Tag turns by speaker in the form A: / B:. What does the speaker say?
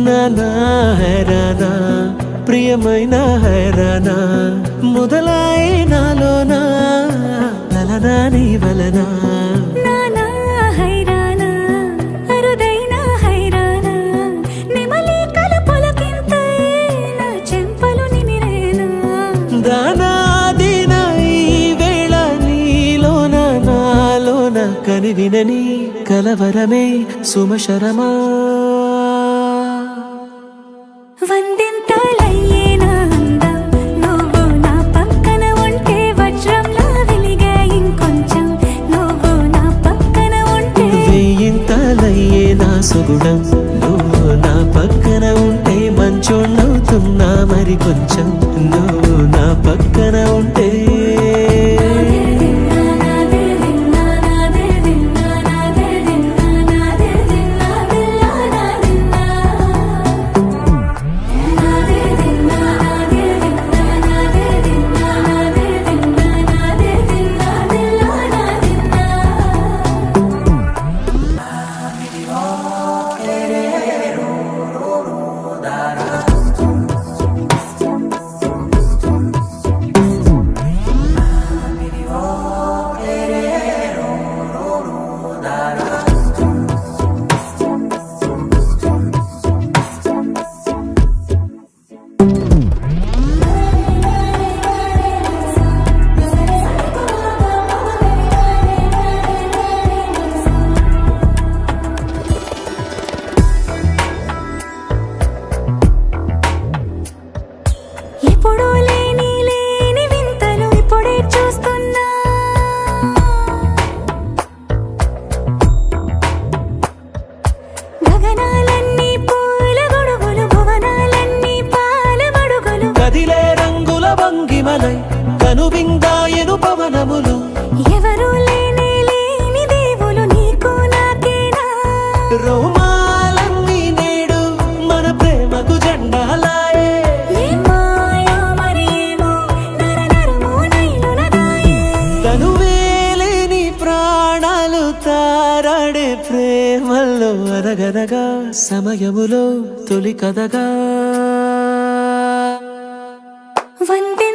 A: నానా హైరానా ప్రియమైన హైరానా మొదలాయి నాలోనా వలనా నీ వలనా
B: నానా హైరానా అరుదైన హైరానా నెమలి కలపులకింతై నా చెంపలు నిమిరేనా
A: దానాదిన ఈ వేళ నీలోన నాలోన కనివినని కలవరమే సుమశరమా
B: వందింతలయ్యేనా అందం నువ్వు నా పక్కన ఉంటే వజ్రంలా వెలిగే ఇంకొంచెం నువ్వు నా పక్కన ఉంటే
A: వెయ్యింతలయ్యే నా సుగుణం నువ్వు నా పక్కన ఉంటే మంచోళ్ళవుతున్నా మరి కొంచెం నువ్వు నా పక్కన ఉంటే
B: ఎప్పుడూ లేని వింతలు ఇప్పుడే చూస్తున్నా గగనాలన్నీ పూల గొడుగులు భువనాలన్నీ పాల మడుగులు
A: కదిలే రంగుల భంగిమలై కనువిందాయను పవనములు
B: ఎవరూ లేని దేవులు నీకు నాకేనా
A: రోమాలన్నీ నేడు మన ప్రేమకు జెండాలాయే
B: మాయో మరేమో నరనరమో నైలునదాయే
A: తనువేలేని ప్రాణాలు తారాడే ప్రేమల్లో అరగనగా సమయములో తొలి కథగా
B: వందే